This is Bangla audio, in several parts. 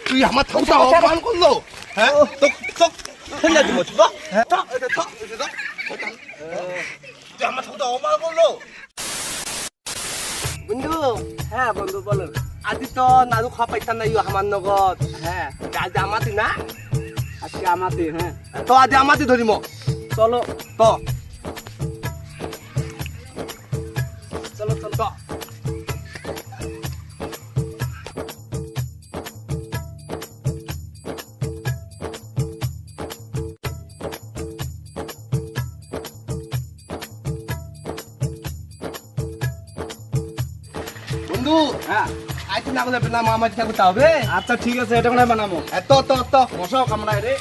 তুই আমার ঠাকুরটা অপমান করলো হ্যাঁ তো ফেলে দিব তো হ্যাঁ তুই আমার ঠাকুরটা অপমান করলো বন্ধু হ্যাঁ বন্ধু বলো আজি তো নাড়ু খাওয়া পাইছা নাই আমার নগদ হ্যাঁ আজি আমাতি না আজকে আমাতে হ্যাঁ তো আজি আমাতি ধরিম চলো তো চলো চলো তো বন্ধু হ্যাঁ আইতে না বলে না মামা ঠাকুরটা হবে আচ্ছা ঠিক আছে এটা মনে হয় বানাবো তো বসাও কামড়ায় রে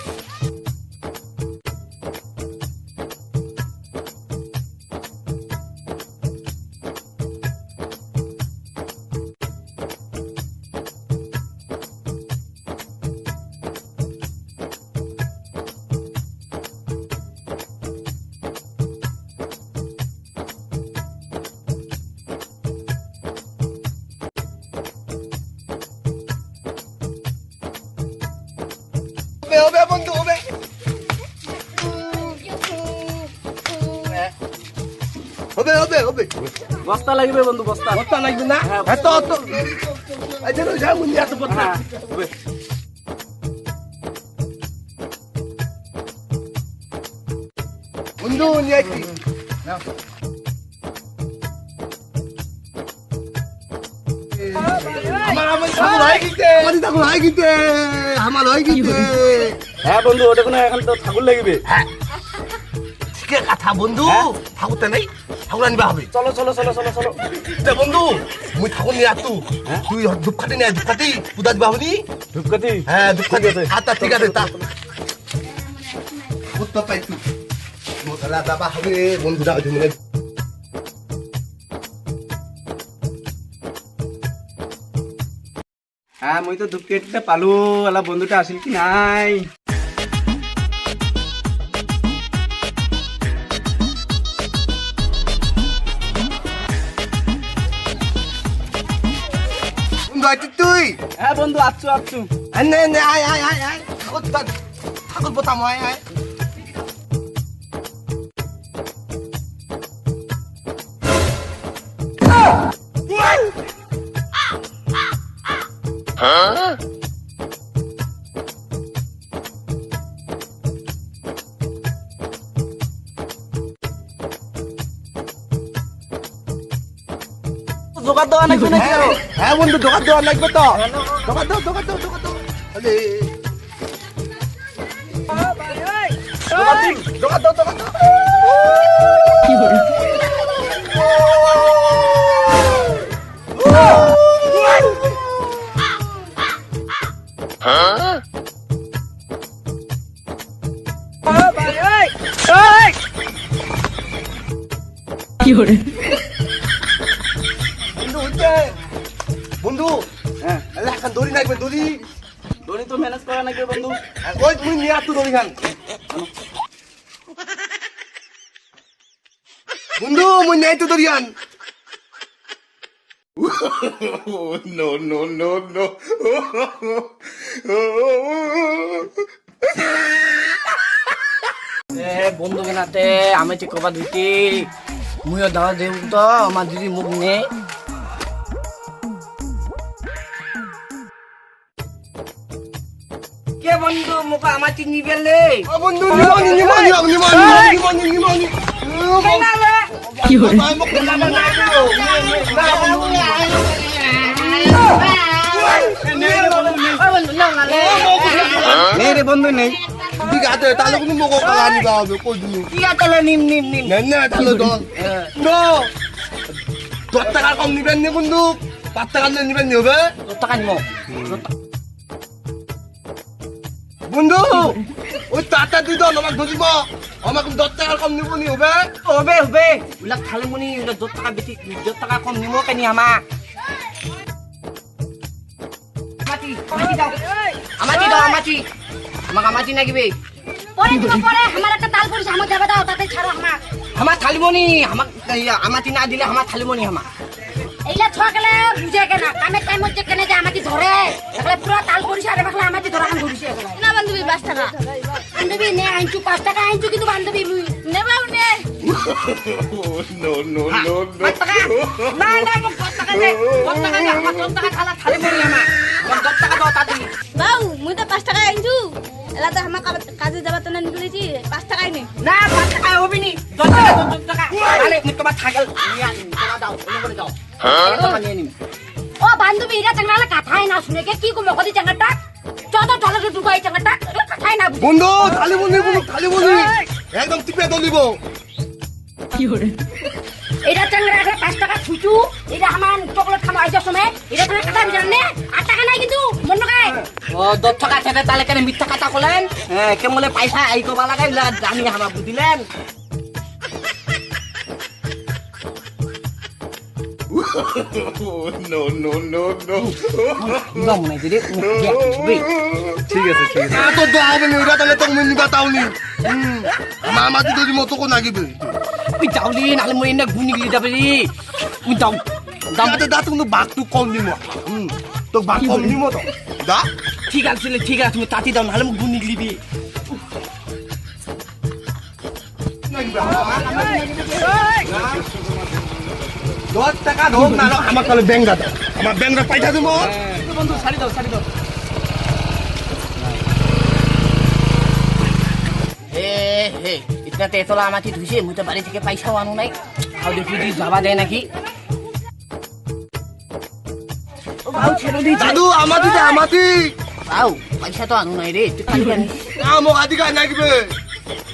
হবে বন্ধু হবে হবে হবে হবে বস্তা লাগবে বন্ধু বস্তা বস্তা লাগবে না হ্যাঁ, হ্যাঁ তো আচ্ছা যা মুন্ডি এত বস্তা হ্যাঁ। হবে বন্ধু নিয়ে আইছি আমার ঠাকুর হয়ে গেছে আমার ঠাকুর হয়ে গেছে আমার হয়ে গেছে হ্যাঁ বন্ধু ওটা কোনো এখন তো ঠাকুর লাগবে ঠিকই কথা বন্ধু ঠাকুরটা নেই ঠাকুর আনবা হবে চলো চলো চলো চলো চলো তে বন্ধু মুই ঠাকুর নিয়ে আসতু তুই ধূপকাঠি নিয়ে ধূপকাঠি পূজা দিবা হবি ধূপকাঠি হ্যাঁ ধূপকাঠি আছে। আচ্ছা ঠিক আছে তা উত্তর পাইতু মোতলা যাবা হবে বন্ধুরা ওই মনে হ্যাঁ মুই তো ধূপকাঠিটা পালু আলা বন্ধুটা আসিল কি নাই বন্ধু আইতু তুই হ্যাঁ বন্ধু আচ্ছু আচ্ছু নে নে আয় আয় আয় আয় ঠাকুর বোতাম আয় আয় জোগাড় দেওয়া নাকি নাকি আরো? হ্যাঁ বন্ধু দোকান দেওয়া লাগবে তো দোকান দাও দোকান দাও দোকান দাও আরে দোকান দাও দোকান দাও বন্ধু হচ্ছে বন্ধু হ্যাঁ আল্লাহ খান দড়ি লাগবে দড়ি দড়ি তো ম্যানেজ করা নাকি বন্ধু ওই তুমি নিয়ে আসতো দড়ি খান বন্ধু মুই নেই তো দড়ি খান no no no no বন্ধু কেনাতে আমি ঠিক কবা দিতি মুইও দাওয়া দেব তো আমার দিদি মুখ নেই কে বন্ধু মুখ আমার চিনি বেলে বন্ধু নিমনি নিমনি নিমনি নিমনি নিমনি কি হরে নেই রে বন্ধু নেই ঠিক আছে তাহলে কোনো মোকো কালা নিবা হবে কই দিনু কি তাহলে নিম নিম নিম না না তাহলে দল নো 10 টাকা কম নিবেন নি বন্ধু 5 টাকা নিবেন নি হবে টাকা নিব বন্ধু ওই টাটা দিদ আমাকে ধরিব আমাকে 10 টাকা কম নিব নি হবে হবে হবে উলা খালে মনি 10 টাকা বেশি 10 টাকা কম নিব কেনি আমা আমাটি আমাটি দাও আমাটি আমাকে আমাটি নাগিবে পরে দিব পরে আমার একটা তাল পড়ছে আমার দেবে দাও তাতে ছাড়ো আমার আমার থালিমনি আমাক আমাটি না দিলে আমার থালিমনি আমা এইলা ছকালে বুঝে কেনা কামে টাইম হচ্ছে কেনে যে আমাকে ধরে তাহলে পুরো তাল করিস আর বাকলা আমাকে ধরা কাম করিস না বান্ধবী 5 টাকা বান্ধবী নে আইনচু 5 টাকা আইনচু কিন্তু বান্ধবী মুই নেবাও নে No, no, no, no. 5 টাকা না না মোক 10 টাকা দে 10 টাকা দে আমার 10 টাকা খালা থালে পড়ি আমার 10 টাকা দাও তাড়াতাড়ি বাউ মুই তো 5 টাকা আনছু এলা তো আমার কাজে যাবা তো না নিকলেছি 5 টাকাই নে না 5 টাকা হবে নি 10 টাকা তাহলে মুই তোমার ছাগল নিয়া টাকা দাও এনে করে দাও টাকা নিয়ে নিম ও বান্ধবী এরা চাঙ্গালা কথাই না শুনে কে কি কম কদি চাঙ্গাটা চত চলে তো দুবাই চাঙ্গাটা কথাই না বন্ধু খালি বন্ধু একদম টিপে দলিব এটা চাঙ্গা 5 টাকা ছুচু এটা আমার চকলেট খামা আইছো সময় এটা তুমি কথা জানে 8 টাকা নাই কিন্তু মন নকায় ও 10 টাকা থেকে তাহলে কেন মিথ্যা কথা কলেন কেমনে পয়সা আই কবা লাগাই জানি হামা বুঝিলেন No, no, no, no. দম নাই দিদি ঠিক আছে তো দাও বলে ওটা তাহলে তো মিনি বাতাওনি মামাতি যদি মতো কো নাগিবে তুই যাওলি নালে মই এনে গুনি গলি যাবে রে তুই যাও দামতে দা তুমি বাঘ তু কম নিমো তো বাঘ কম নিমো তো দা ঠিক আছে তুমি তাতি দাও নালে মই গুনি গলিবি দশ টাকা হোক না আমার তাহলে ব্যাংরা দাও আমার ব্যাংরা পাইছা দেবো বন্ধু ছাড়ি দাও হে ইতনা তেতলা আমাকে ধুইছে মুই তো বাড়ি থেকে পয়সাও আনু নাই আর দেখি দি যাবা দেয় নাকি ও ভাউ ছেড়ে দি দাদু আমাতি ভাউ পয়সা তো আনু নাই রে তুই কালি আনিস আমো আদিকা নাগিবে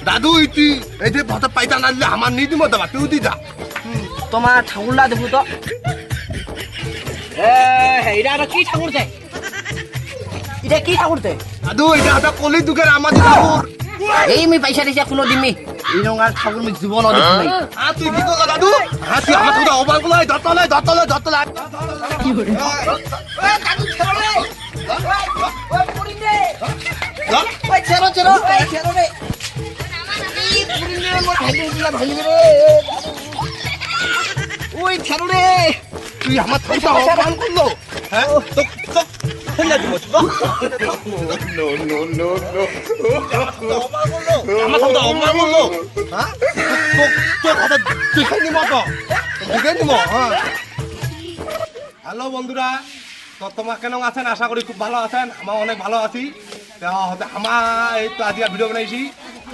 দাদু ইতি এই যে ভাত পাইতা না দিলে আমার নি দিমো দাবা তুই দি যা তোমার ঠাকুরলা দেখো তো এটা আবার কি ঠাকুর দেয় এটা কি ঠাকুর দেয় দাদু এটা হাতে কলি দুকের আমাতি ঠাকুর এই আমি পয়সা দিছে কোনো দিমি এই রঙার ঠাকুর আমি জীবন দেখি নাই তুই কি করলা দাদু তুই আমার কথা অবাক লাই ধরতলে কি করে ওই ছাড়ো রে তুই আমার কথা অবাক করলো হ্যাঁ তো 혼자 좀 어쩌고? No, no, no, no. আমার সাথে অপমান করলো হ্যাঁ তো কথা দেখে নিব তো দেখে নিব হ্যাঁ হ্যালো বন্ধুরা তো তোমার কেন আছেন আশা করি খুব ভালো আছেন আমার অনেক ভালো আছি আমার এই তো আজকে ভিডিও বানাইছি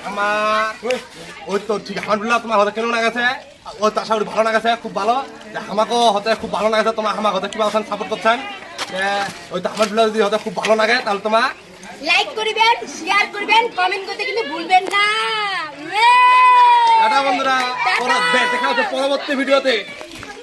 আমার ওই তো ঠিক আমার ভিডিও তোমার হতে কেন না গেছে ওই তো আশা করি ভালো না গেছে খুব ভালো আমাকেও হতে খুব ভালো না গেছে তোমার আমার হতে কিবা আছেন সাপোর্ট করছেন ওই তো আমার ভিডিও যদি হতে খুব ভালো লাগে তাহলে তোমার লাইক করবেন শেয়ার করবেন কমেন্ট করতে কিন্তু ভুলবেন না টাটা বন্ধুরা দেখা হচ্ছে পরবর্তী ভিডিওতে